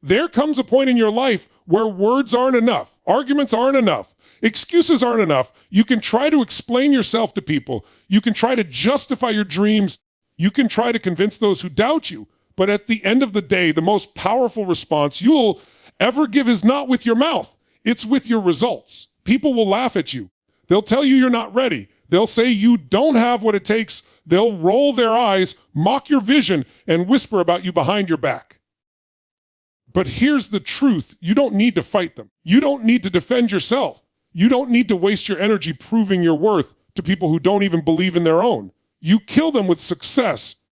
There comes a point in your life where words aren't enough, arguments aren't enough, excuses aren't enough. You can try to explain yourself to people. You can try to justify your dreams. You can try to convince those who doubt you. But at the end of the day, the most powerful response you'll ever give is not with your mouth. It's with your results. People will laugh at you. They'll tell you you're not ready. They'll say you don't have what it takes. They'll roll their eyes, mock your vision, and whisper about you behind your back. But here's the truth. You don't need to fight them. You don't need to defend yourself. You don't need to waste your energy proving your worth to people who don't even believe in their own. You kill them with success.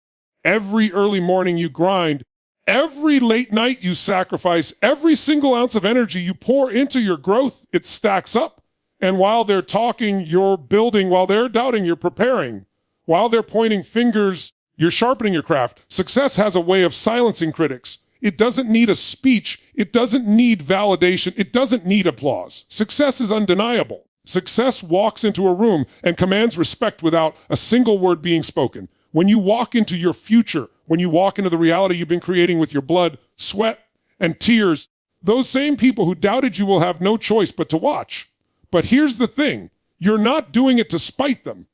Every early morning you grind, every late night you sacrifice, every single ounce of energy you pour into your growth, it stacks up. And while they're talking, you're building. While they're doubting, you're preparing. While they're pointing fingers, you're sharpening your craft. Success has a way of silencing critics. It doesn't need a speech. It doesn't need validation. It doesn't need applause. Success is undeniable. Success walks into a room and commands respect without a single word being spoken. When you walk into your future, when you walk into the reality you've been creating with your blood, sweat, and tears, those same people who doubted you will have no choice but to watch. But here's the thing. You're not doing it to spite them.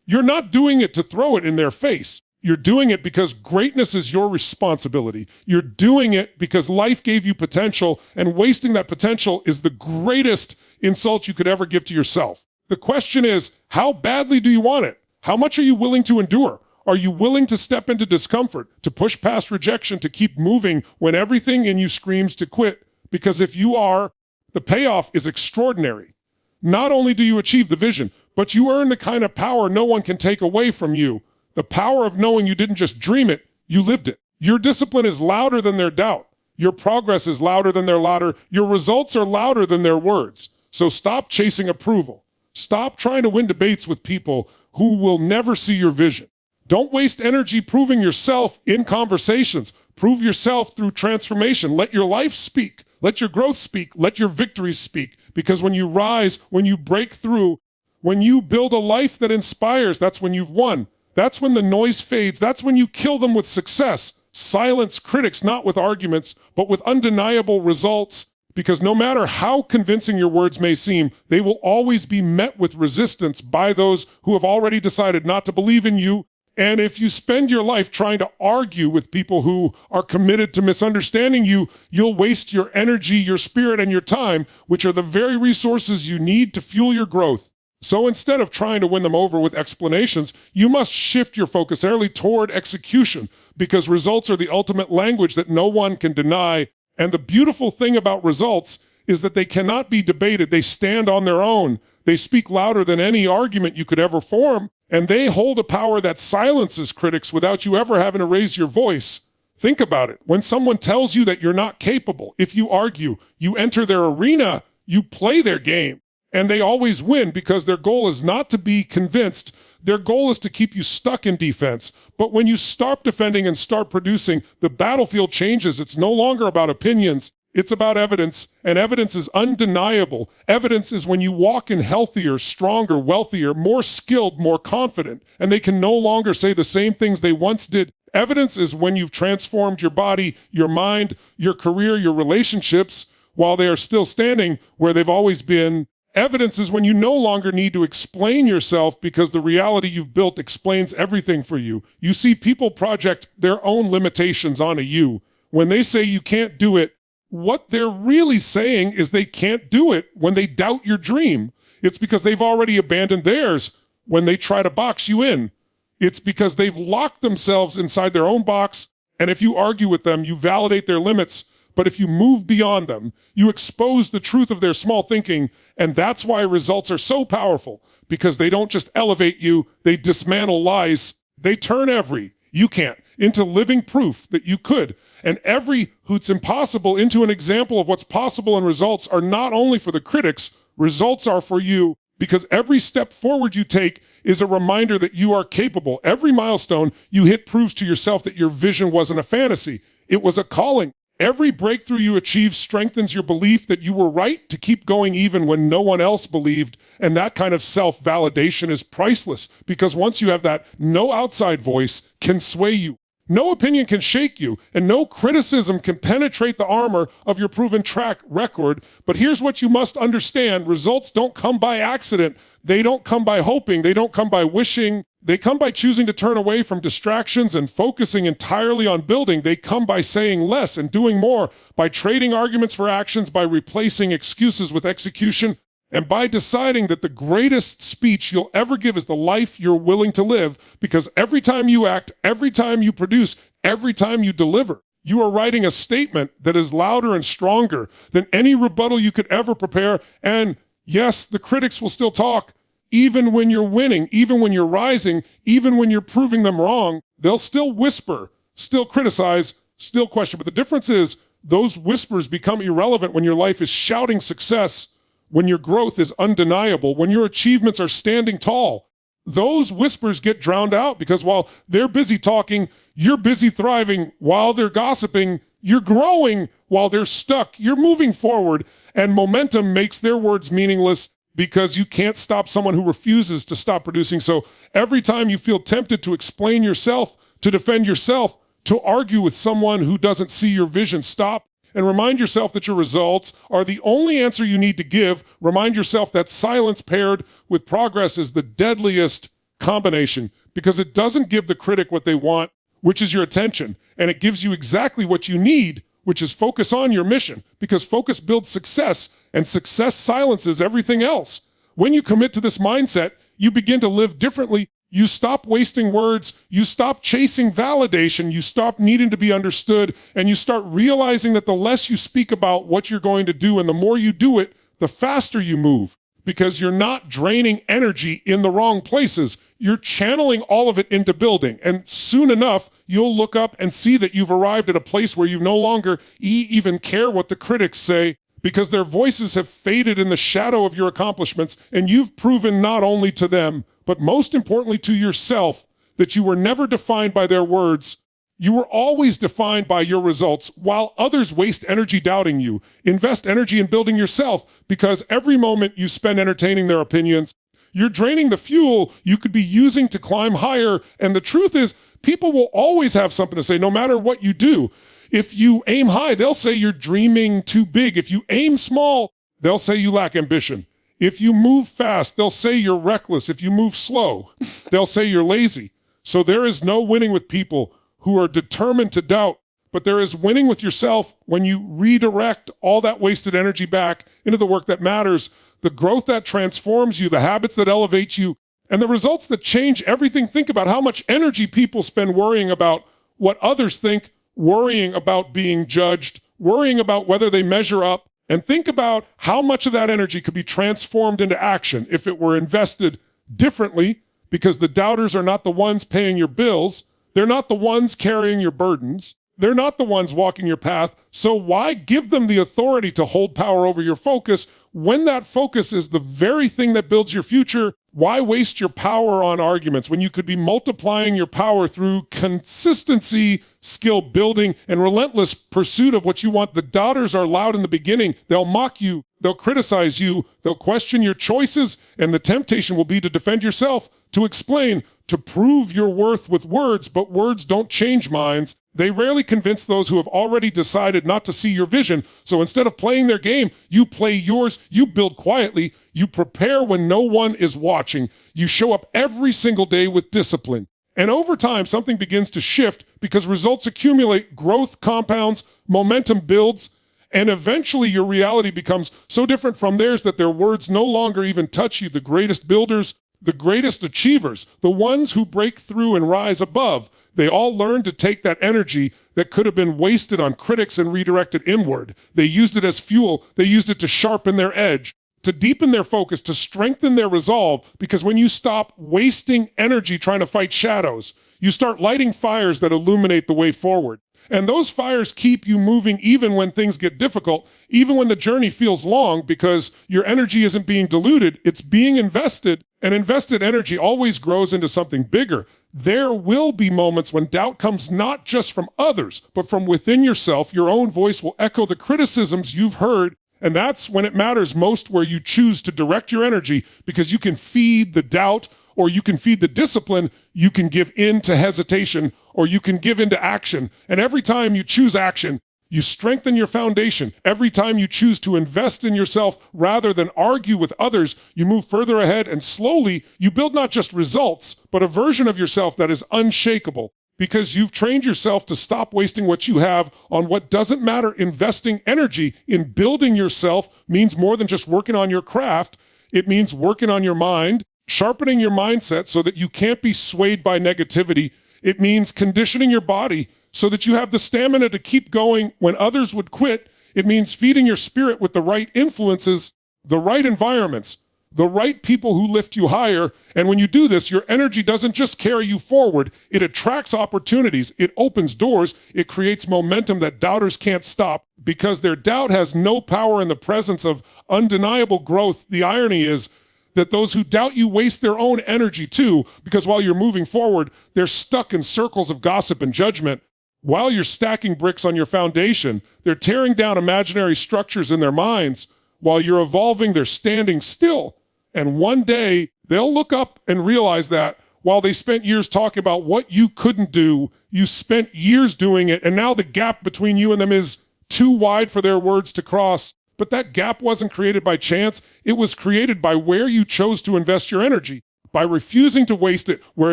You're not doing it to throw it in their face. You're doing it because greatness is your responsibility. You're doing it because life gave you potential, and wasting that potential is the greatest insult you could ever give to yourself. The question is, how badly do you want it? How much are you willing to endure? Are you willing to step into discomfort, to push past rejection, to keep moving when everything in you screams to quit? Because if you are, the payoff is extraordinary. Not only do you achieve the vision, but you earn the kind of power no one can take away from you. The power of knowing you didn't just dream it, you lived it. Your discipline is louder than their doubt. Your progress is louder than their louder. Your results are louder than their words. So stop chasing approval. Stop trying to win debates with people who will never see your vision. Don't waste energy proving yourself in conversations. Prove yourself through transformation. Let your life speak. Let your growth speak. Let your victories speak. Because when you rise, when you break through, when you build a life that inspires, that's when you've won. That's when the noise fades. That's when you kill them with success. Silence critics, not with arguments, but with undeniable results. Because no matter how convincing your words may seem, they will always be met with resistance by those who have already decided not to believe in you. And if you spend your life trying to argue with people who are committed to misunderstanding you, you'll waste your energy, your spirit, and your time, which are the very resources you need to fuel your growth. So instead of trying to win them over with explanations, you must shift your focus early toward execution, because results are the ultimate language that no one can deny. And the beautiful thing about results is that they cannot be debated. They stand on their own. They speak louder than any argument you could ever form, and they hold a power that silences critics without you ever having to raise your voice. Think about it. When someone tells you that you're not capable, if you argue, you enter their arena, you play their game. And they always win because their goal is not to be convinced. Their goal is to keep you stuck in defense. But when you stop defending and start producing, the battlefield changes. It's no longer about opinions. It's about evidence, and evidence is undeniable. Evidence is when you walk in healthier, stronger, wealthier, more skilled, more confident, and they can no longer say the same things they once did. Evidence is when you've transformed your body, your mind, your career, your relationships, while they are still standing where they've always been. Evidence is when you no longer need to explain yourself because the reality you've built explains everything for you. You see, people project their own limitations onto you. When they say you can't do it, what they're really saying is they can't do it when they doubt your dream. It's because they've already abandoned theirs when they try to box you in. It's because they've locked themselves inside their own box, and if you argue with them, you validate their limits. But if you move beyond them, you expose the truth of their small thinking, and that's why results are so powerful, because they don't just elevate you, they dismantle lies. They turn every "you can't" into living proof that you could, and every "who's impossible" into an example of what's possible. And results are not only for the critics, results are for you, because every step forward you take is a reminder that you are capable. Every milestone you hit proves to yourself that your vision wasn't a fantasy, it was a calling. Every breakthrough you achieve strengthens your belief that you were right to keep going even when no one else believed. And that kind of self-validation is priceless, because once you have that, no outside voice can sway you. No opinion can shake you, and no criticism can penetrate the armor of your proven track record. But here's what you must understand. Results don't come by accident. They don't come by hoping. They don't come by wishing. They come by choosing to turn away from distractions and focusing entirely on building. They come by saying less and doing more, by trading arguments for actions, by replacing excuses with execution, and by deciding that the greatest speech you'll ever give is the life you're willing to live, because every time you act, every time you produce, every time you deliver, you are writing a statement that is louder and stronger than any rebuttal you could ever prepare. And yes, the critics will still talk. Even when you're winning, even when you're rising, even when you're proving them wrong, they'll still whisper, still criticize, still question. But the difference is those whispers become irrelevant when your life is shouting success, when your growth is undeniable, when your achievements are standing tall. Those whispers get drowned out because while they're busy talking, you're busy thriving. While they're gossiping, you're growing. While they're stuck, you're moving forward. And momentum makes their words meaningless because you can't stop someone who refuses to stop producing. So every time you feel tempted to explain yourself, to defend yourself, to argue with someone who doesn't see your vision, stop and remind yourself that your results are the only answer you need to give. Remind yourself that silence paired with progress is the deadliest combination, because it doesn't give the critic what they want, which is your attention, and it gives you exactly what you need, which is focus on your mission, because focus builds success, and success silences everything else. When you commit to this mindset, you begin to live differently. You stop wasting words, you stop chasing validation, you stop needing to be understood, and you start realizing that the less you speak about what you're going to do and the more you do it, the faster you move, because you're not draining energy in the wrong places. You're channeling all of it into building, and soon enough, you'll look up and see that you've arrived at a place where you no longer even care what the critics say, because their voices have faded in the shadow of your accomplishments, and you've proven not only to them, but most importantly to yourself, that you were never defined by their words. You were always defined by your results. While others waste energy doubting you, invest energy in building yourself, because every moment you spend entertaining their opinions, you're draining the fuel you could be using to climb higher. And the truth is, people will always have something to say, no matter what you do. If you aim high, they'll say you're dreaming too big. If you aim small, they'll say you lack ambition. If you move fast, they'll say you're reckless. If you move slow, they'll say you're lazy. So there is no winning with people who are determined to doubt, but there is winning with yourself when you redirect all that wasted energy back into the work that matters, the growth that transforms you, the habits that elevate you, and the results that change everything. Think about how much energy people spend worrying about what others think, worrying about being judged, worrying about whether they measure up. And think about how much of that energy could be transformed into action if it were invested differently, because the doubters are not the ones paying your bills. They're not the ones carrying your burdens. They're not the ones walking your path. So why give them the authority to hold power over your focus when that focus is the very thing that builds your future? Why waste your power on arguments when you could be multiplying your power through consistency, skill building, and relentless pursuit of what you want? The doubters are loud in the beginning. They'll mock you. They'll criticize you. They'll question your choices. And the temptation will be to defend yourself, to explain, to prove your worth with words. But words don't change minds. They rarely convince those who have already decided not to see your vision. So instead of playing their game, you play yours. You build quietly. You prepare when no one is watching. You show up every single day with discipline. And over time, something begins to shift because results accumulate, growth compounds, momentum builds, and eventually your reality becomes so different from theirs that their words no longer even touch you. The greatest builders, the greatest achievers, the ones who break through and rise above, they all learned to take that energy that could have been wasted on critics and redirect it inward. They used it as fuel. They used it to sharpen their edge, to deepen their focus, to strengthen their resolve. Because when you stop wasting energy trying to fight shadows, you start lighting fires that illuminate the way forward. And those fires keep you moving even when things get difficult, even when the journey feels long, because your energy isn't being diluted, it's being invested. And invested energy always grows into something bigger. There will be moments when doubt comes not just from others, but from within yourself. Your own voice will echo the criticisms you've heard. And that's when it matters most, where you choose to direct your energy, because you can feed the doubt or you can feed the discipline. You can give in to hesitation, or you can give in to action. And every time you choose action, you strengthen your foundation. Every time you choose to invest in yourself rather than argue with others, you move further ahead, and slowly you build not just results, but a version of yourself that is unshakable, because you've trained yourself to stop wasting what you have on what doesn't matter. Investing energy in building yourself means more than just working on your craft. It means working on your mind, sharpening your mindset so that you can't be swayed by negativity. It means conditioning your body so that you have the stamina to keep going when others would quit. It means feeding your spirit with the right influences, the right environments, the right people who lift you higher. And when you do this, your energy doesn't just carry you forward. It attracts opportunities. It opens doors. It creates momentum that doubters can't stop, because their doubt has no power in the presence of undeniable growth. The irony is that those who doubt you waste their own energy too, because while you're moving forward, they're stuck in circles of gossip and judgment. While you're stacking bricks on your foundation, they're tearing down imaginary structures in their minds. While you're evolving, they're standing still. And one day, they'll look up and realize that while they spent years talking about what you couldn't do, you spent years doing it, and now the gap between you and them is too wide for their words to cross. But that gap wasn't created by chance. It was created by where you chose to invest your energy. By refusing to waste it where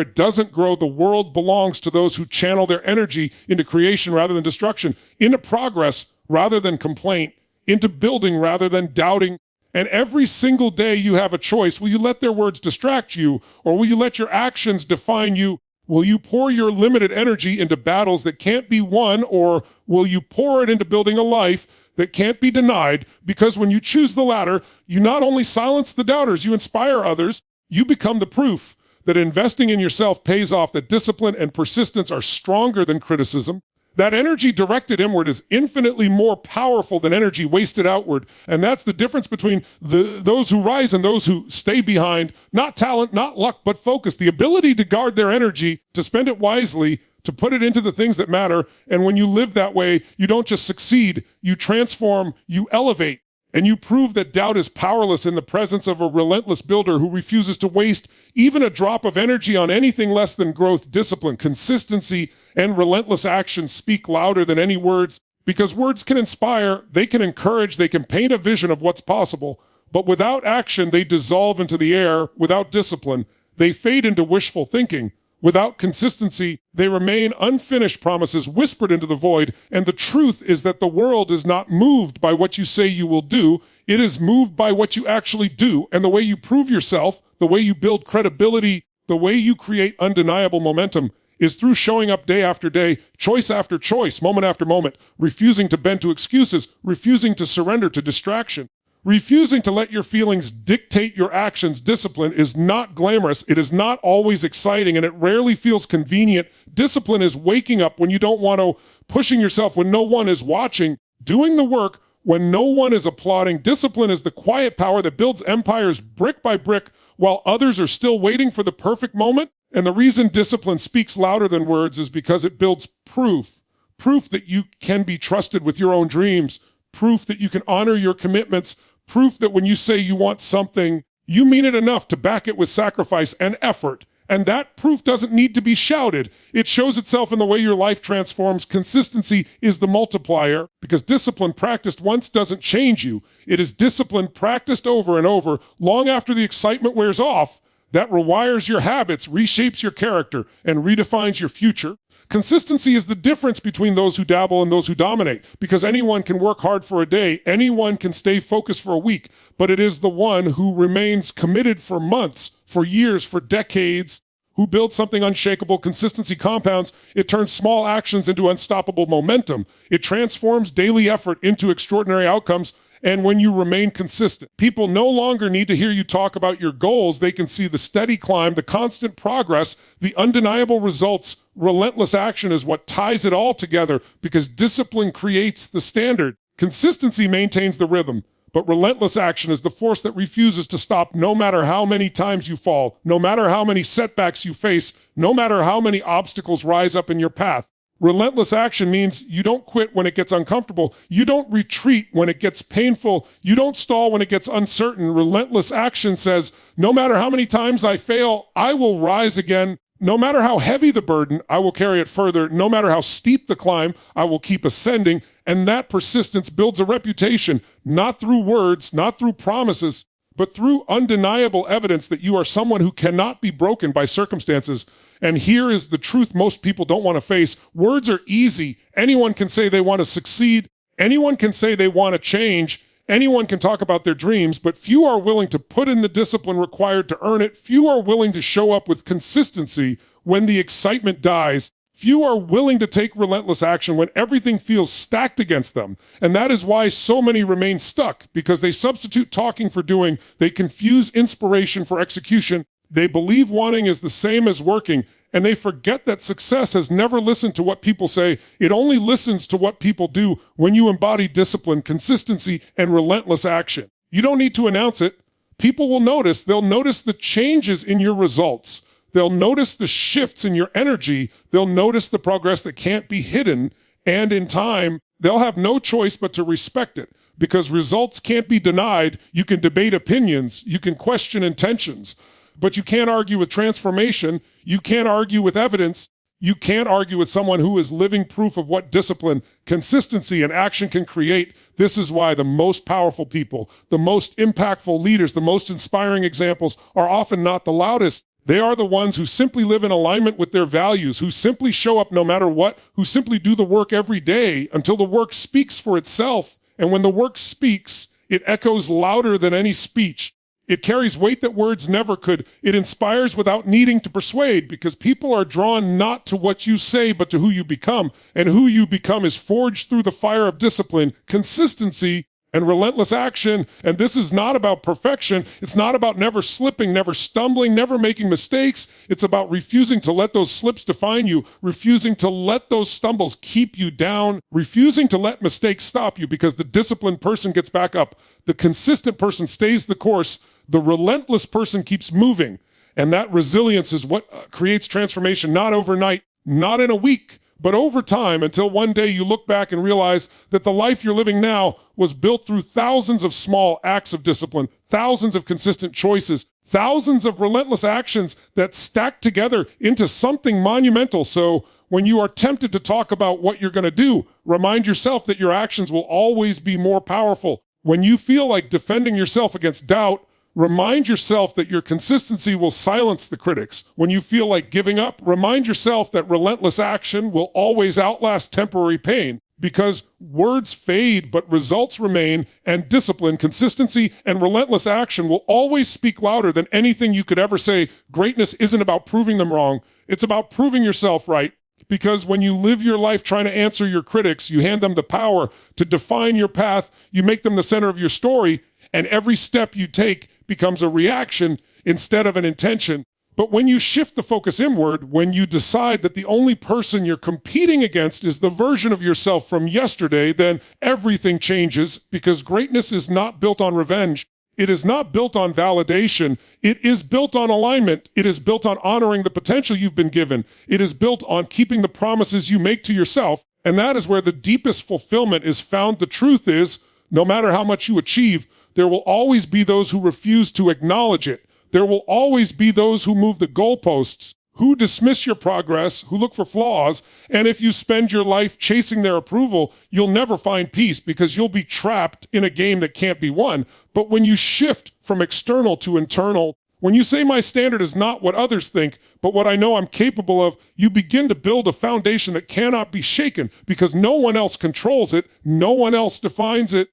it doesn't grow, the world belongs to those who channel their energy into creation rather than destruction, into progress rather than complaint, into building rather than doubting. And every single day you have a choice. Will you let their words distract you, or will you let your actions define you? Will you pour your limited energy into battles that can't be won, or will you pour it into building a life that can't be denied? Because when you choose the latter, you not only silence the doubters, you inspire others. You become the proof that investing in yourself pays off, that discipline and persistence are stronger than criticism. That energy directed inward is infinitely more powerful than energy wasted outward. And that's the difference between those who rise and those who stay behind. Not talent, not luck, but focus. The ability to guard their energy, to spend it wisely, to put it into the things that matter. And when you live that way, you don't just succeed, you transform, you elevate. And you prove that doubt is powerless in the presence of a relentless builder who refuses to waste even a drop of energy on anything less than growth. Discipline, consistency, and relentless action speak louder than any words, because words can inspire, they can encourage, they can paint a vision of what's possible. But without action, they dissolve into the air. Without discipline, they fade into wishful thinking. Without consistency, they remain unfinished promises whispered into the void. And the truth is that the world is not moved by what you say you will do. It is moved by what you actually do. And the way you prove yourself, the way you build credibility, the way you create undeniable momentum is through showing up day after day, choice after choice, moment after moment, refusing to bend to excuses, refusing to surrender to distraction. Refusing to let your feelings dictate your actions. Discipline is not glamorous. It is not always exciting, and it rarely feels convenient. Discipline is waking up when you don't want to, pushing yourself when no one is watching, doing the work when no one is applauding. Discipline is the quiet power that builds empires brick by brick while others are still waiting for the perfect moment. And the reason discipline speaks louder than words is because it builds proof. Proof that you can be trusted with your own dreams. Proof that you can honor your commitments. Proof that when you say you want something, you mean it enough to back it with sacrifice and effort. And that proof doesn't need to be shouted. It shows itself in the way your life transforms. Consistency is the multiplier, because discipline practiced once doesn't change you. It is discipline practiced over and over, long after the excitement wears off, that rewires your habits, reshapes your character, and redefines your future. Consistency is the difference between those who dabble and those who dominate, because anyone can work hard for a day, anyone can stay focused for a week, but it is the one who remains committed for months, for years, for decades, who builds something unshakable. Consistency compounds. It turns small actions into unstoppable momentum. It transforms daily effort into extraordinary outcomes. And when you remain consistent, people no longer need to hear you talk about your goals. They can see the steady climb, the constant progress, the undeniable results. Relentless action is what ties it all together, because discipline creates the standard. Consistency maintains the rhythm, but relentless action is the force that refuses to stop no matter how many times you fall, no matter how many setbacks you face, no matter how many obstacles rise up in your path. Relentless action means you don't quit when it gets uncomfortable. You don't retreat when it gets painful. You don't stall when it gets uncertain. Relentless action says, no matter how many times I fail, I will rise again. No matter how heavy the burden, I will carry it further. No matter how steep the climb, I will keep ascending. And that persistence builds a reputation, not through words, not through promises, but through undeniable evidence that you are someone who cannot be broken by circumstances. And here is the truth most people don't want to face. Words are easy. Anyone can say they want to succeed. Anyone can say they want to change. Anyone can talk about their dreams, but few are willing to put in the discipline required to earn it. Few are willing to show up with consistency when the excitement dies. Few are willing to take relentless action when everything feels stacked against them. And that is why so many remain stuck, because they substitute talking for doing. They confuse inspiration for execution. They believe wanting is the same as working, and they forget that success has never listened to what people say. It only listens to what people do when you embody discipline, consistency, and relentless action. You don't need to announce it. People will notice. They'll notice the changes in your results. They'll notice the shifts in your energy. They'll notice the progress that can't be hidden. And in time, they'll have no choice but to respect it, because results can't be denied. You can debate opinions. You can question intentions, but you can't argue with transformation. You can't argue with evidence. You can't argue with someone who is living proof of what discipline, consistency, and action can create. This is why the most powerful people, the most impactful leaders, the most inspiring examples are often not the loudest. They are the ones who simply live in alignment with their values, who simply show up no matter what, who simply do the work every day until the work speaks for itself. And when the work speaks, it echoes louder than any speech. It carries weight that words never could. It inspires without needing to persuade, because people are drawn not to what you say, but to who you become. And who you become is forged through the fire of discipline, consistency, and relentless action. And this is not about perfection. It's not about never slipping, never stumbling, never making mistakes. It's about refusing to let those slips define you, refusing to let those stumbles keep you down, refusing to let mistakes stop you, because the disciplined person gets back up. The consistent person stays the course. The relentless person keeps moving. And that resilience is what creates transformation, not overnight, not in a week, but over time, until one day you look back and realize that the life you're living now was built through thousands of small acts of discipline, thousands of consistent choices, thousands of relentless actions that stack together into something monumental. So when you are tempted to talk about what you're going to do, remind yourself that your actions will always be more powerful. When you feel like defending yourself against doubt, remind yourself that your consistency will silence the critics. When you feel like giving up, remind yourself that relentless action will always outlast temporary pain, because words fade, but results remain, and discipline, consistency, and relentless action will always speak louder than anything you could ever say. Greatness isn't about proving them wrong. It's about proving yourself right. Because when you live your life trying to answer your critics, you hand them the power to define your path, you make them the center of your story, and every step you take becomes a reaction instead of an intention. But when you shift the focus inward, when you decide that the only person you're competing against is the version of yourself from yesterday, then everything changes, because greatness is not built on revenge. It is not built on validation. It is built on alignment. It is built on honoring the potential you've been given. It is built on keeping the promises you make to yourself. And that is where the deepest fulfillment is found. The truth is, no matter how much you achieve, there will always be those who refuse to acknowledge it. There will always be those who move the goalposts, who dismiss your progress, who look for flaws. And if you spend your life chasing their approval, you'll never find peace, because you'll be trapped in a game that can't be won. But when you shift from external to internal, when you say my standard is not what others think, but what I know I'm capable of, you begin to build a foundation that cannot be shaken, because no one else controls it. No one else defines it.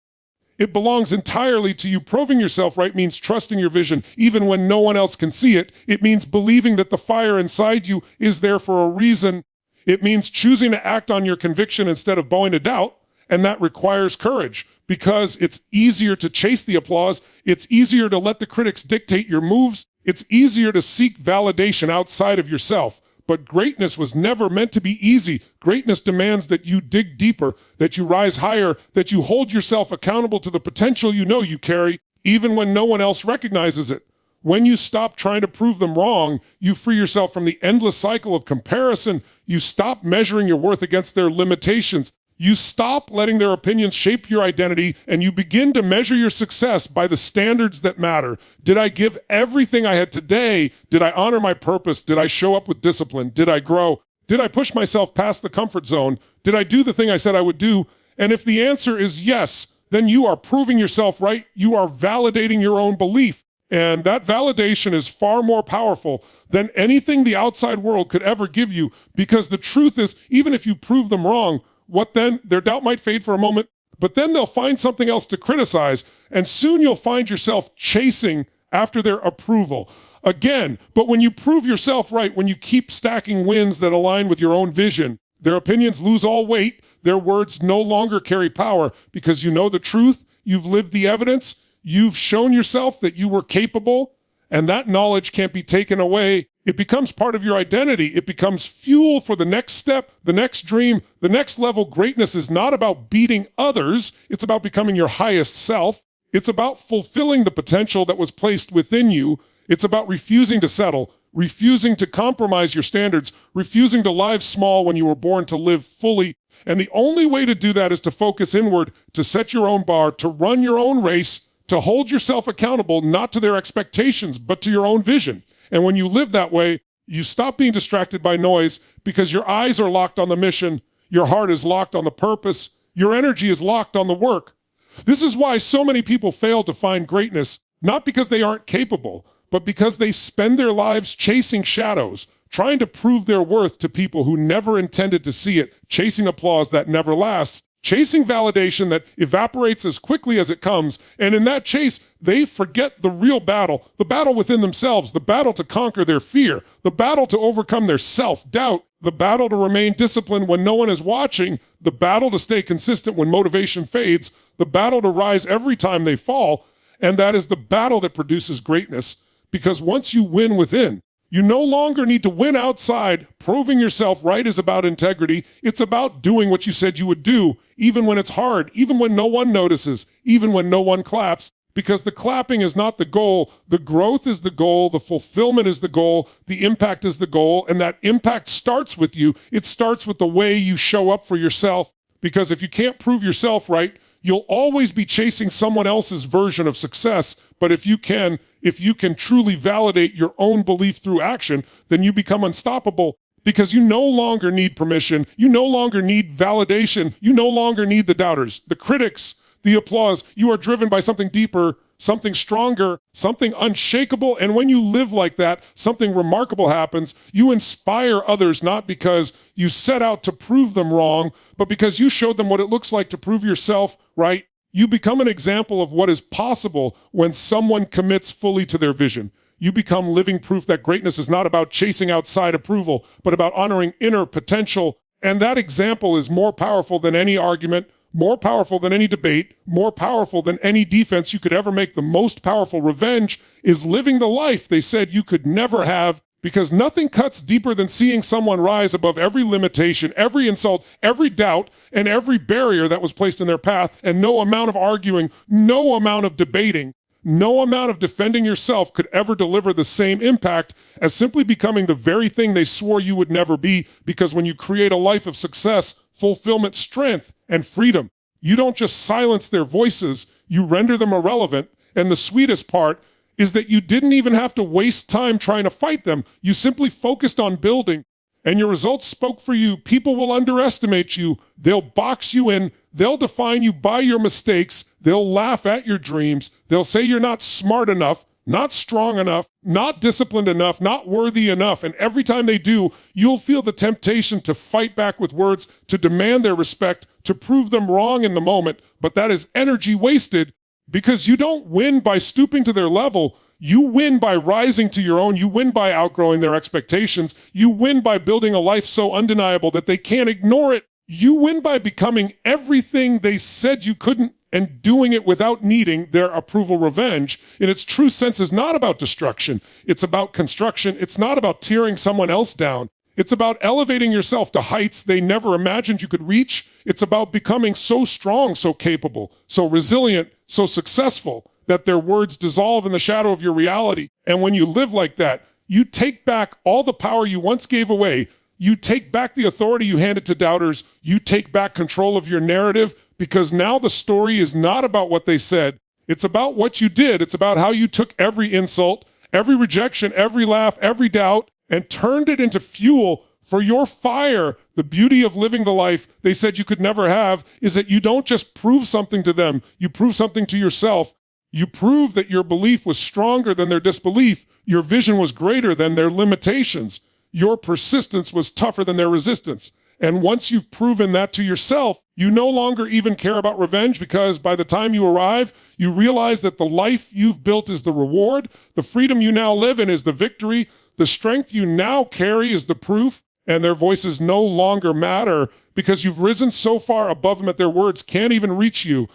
It belongs entirely to you. Proving yourself right means trusting your vision, even when no one else can see it. It means believing that the fire inside you is there for a reason. It means choosing to act on your conviction instead of bowing to doubt. And that requires courage, because it's easier to chase the applause. It's easier to let the critics dictate your moves. It's easier to seek validation outside of yourself. But greatness was never meant to be easy. Greatness demands that you dig deeper, that you rise higher, that you hold yourself accountable to the potential you know you carry, even when no one else recognizes it. When you stop trying to prove them wrong, you free yourself from the endless cycle of comparison. You stop measuring your worth against their limitations. You stop letting their opinions shape your identity, and you begin to measure your success by the standards that matter. Did I give everything I had today? Did I honor my purpose? Did I show up with discipline? Did I grow? Did I push myself past the comfort zone? Did I do the thing I said I would do? And if the answer is yes, then you are proving yourself right. You are validating your own belief. And that validation is far more powerful than anything the outside world could ever give you, because the truth is, even if you prove them wrong, what then? Their doubt might fade for a moment, but then they'll find something else to criticize, and soon you'll find yourself chasing after their approval again. But when you prove yourself right, when you keep stacking wins that align with your own vision, their opinions lose all weight. Their words no longer carry power, because you know the truth, you've lived the evidence, you've shown yourself that you were capable, and that knowledge can't be taken away. It becomes part of your identity. It becomes fuel for the next step, the next dream, the next level. Greatness is not about beating others. It's about becoming your highest self. It's about fulfilling the potential that was placed within you. It's about refusing to settle, refusing to compromise your standards, refusing to live small when you were born to live fully. And the only way to do that is to focus inward, to set your own bar, to run your own race, to hold yourself accountable, not to their expectations, but to your own vision. And when you live that way, you stop being distracted by noise, because your eyes are locked on the mission, your heart is locked on the purpose, your energy is locked on the work. This is why so many people fail to find greatness, not because they aren't capable, but because they spend their lives chasing shadows, trying to prove their worth to people who never intended to see it, chasing applause that never lasts, chasing validation that evaporates as quickly as it comes. And in that chase, they forget the real battle, the battle within themselves, the battle to conquer their fear, the battle to overcome their self-doubt, the battle to remain disciplined when no one is watching, the battle to stay consistent when motivation fades, the battle to rise every time they fall. And that is the battle that produces greatness. Because once you win within, you no longer need to win outside. Proving yourself right is about integrity. It's about doing what you said you would do, even when it's hard, even when no one notices, even when no one claps, because the clapping is not the goal. The growth is the goal. The fulfillment is the goal. The impact is the goal. And that impact starts with you. It starts with the way you show up for yourself, because if you can't prove yourself right, you'll always be chasing someone else's version of success. But if you can truly validate your own belief through action, then you become unstoppable, because you no longer need permission. You no longer need validation. You no longer need the doubters, the critics, the applause. You are driven by something deeper, something stronger, something unshakable. And when you live like that, something remarkable happens. You inspire others, not because you set out to prove them wrong, but because you showed them what it looks like to prove yourself right. You become an example of what is possible when someone commits fully to their vision. You become living proof that greatness is not about chasing outside approval, but about honoring inner potential. And that example is more powerful than any argument, more powerful than any debate, more powerful than any defense you could ever make. The most powerful revenge is living the life they said you could never have, because nothing cuts deeper than seeing someone rise above every limitation, every insult, every doubt, and every barrier that was placed in their path. And no amount of arguing, no amount of debating, no amount of defending yourself could ever deliver the same impact as simply becoming the very thing they swore you would never be. Because when you create a life of success, fulfillment, strength, and freedom, you don't just silence their voices, you render them irrelevant. And the sweetest part is that you didn't even have to waste time trying to fight them. You simply focused on building, and your results spoke for you. People will underestimate you. They'll box you in. They'll define you by your mistakes. They'll laugh at your dreams. They'll say you're not smart enough, not strong enough, not disciplined enough, not worthy enough. And every time they do, you'll feel the temptation to fight back with words, to demand their respect, to prove them wrong in the moment. But that is energy wasted, because you don't win by stooping to their level. You win by rising to your own. You win by outgrowing their expectations. You win by building a life so undeniable that they can't ignore it. You win by becoming everything they said you couldn't, and doing it without needing their approval. Revenge, in its true sense, is not about destruction. It's about construction. It's not about tearing someone else down. It's about elevating yourself to heights they never imagined you could reach. It's about becoming so strong, so capable, so resilient, so successful that their words dissolve in the shadow of your reality. And when you live like that, you take back all the power you once gave away. You take back the authority you handed to doubters. You take back control of your narrative, because now the story is not about what they said. It's about what you did. It's about how you took every insult, every rejection, every laugh, every doubt, and turned it into fuel for your fire. The beauty of living the life they said you could never have is that you don't just prove something to them. You prove something to yourself. You prove that your belief was stronger than their disbelief. Your vision was greater than their limitations. Your persistence was tougher than their resistance. And once you've proven that to yourself, you no longer even care about revenge, because by the time you arrive, you realize that the life you've built is the reward. The freedom you now live in is the victory. The strength you now carry is the proof, and their voices no longer matter because you've risen so far above them that their words can't even reach you.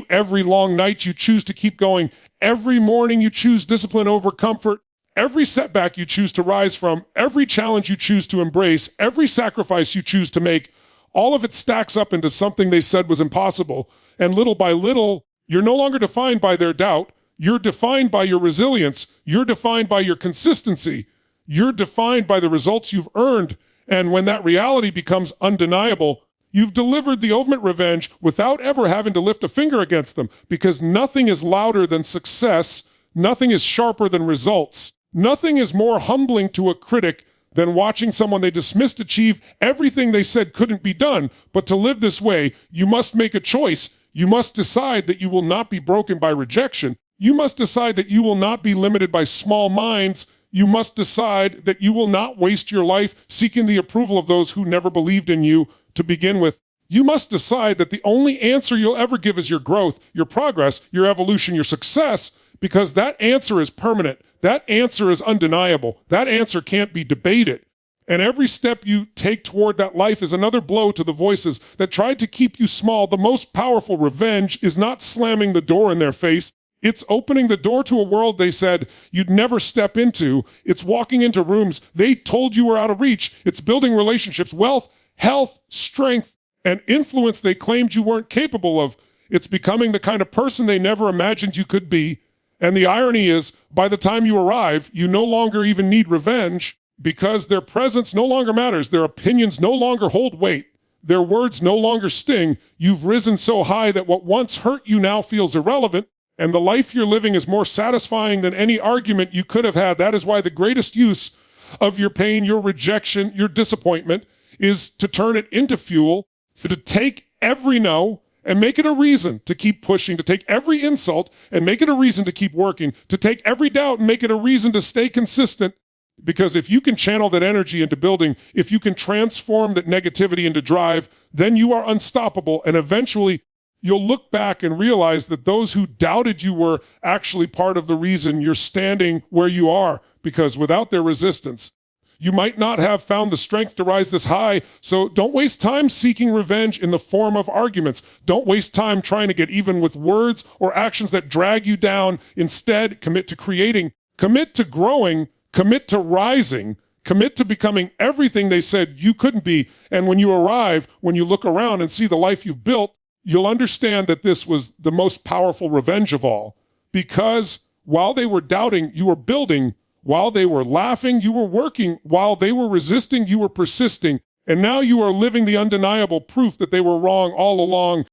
Every long night you choose to keep going. Every morning you choose discipline over comfort. Every setback you choose to rise from, every challenge you choose to embrace, every sacrifice you choose to make, all of it stacks up into something they said was impossible. And little by little, you're no longer defined by their doubt. You're defined by your resilience. You're defined by your consistency. You're defined by the results you've earned. And when that reality becomes undeniable, you've delivered the ultimate revenge without ever having to lift a finger against them, because nothing is louder than success. Nothing is sharper than results. Nothing is more humbling to a critic than watching someone they dismissed achieve everything they said couldn't be done. But to live this way, you must make a choice. You must decide that you will not be broken by rejection. You must decide that you will not be limited by small minds. You must decide that you will not waste your life seeking the approval of those who never believed in you to begin with. You must decide that the only answer you'll ever give is your growth, your progress, your evolution, your success, because that answer is permanent. That answer is undeniable. That answer can't be debated. And every step you take toward that life is another blow to the voices that tried to keep you small. The most powerful revenge is not slamming the door in their face. It's opening the door to a world they said you'd never step into. It's walking into rooms they told you were out of reach. It's building relationships, wealth, health, strength, and influence they claimed you weren't capable of. It's becoming the kind of person they never imagined you could be. And the irony is, by the time you arrive, you no longer even need revenge, because their presence no longer matters. Their opinions no longer hold weight. Their words no longer sting. You've risen so high that what once hurt you now feels irrelevant, and the life you're living is more satisfying than any argument you could have had. That is why the greatest use of your pain, your rejection, your disappointment is to turn it into fuel, to take every no and make it a reason to keep pushing, to take every insult and make it a reason to keep working, to take every doubt and make it a reason to stay consistent. Because if you can channel that energy into building, if you can transform that negativity into drive, then you are unstoppable. And eventually you'll look back and realize that those who doubted you were actually part of the reason you're standing where you are, because without their resistance, you might not have found the strength to rise this high. So don't waste time seeking revenge in the form of arguments. Don't waste time trying to get even with words or actions that drag you down. Instead, commit to creating, commit to growing, commit to rising, commit to becoming everything they said you couldn't be. And when you arrive, when you look around and see the life you've built, you'll understand that this was the most powerful revenge of all. Because while they were doubting, you were building. While they were laughing, you were working. While they were resisting, you were persisting. And now you are living the undeniable proof that they were wrong all along.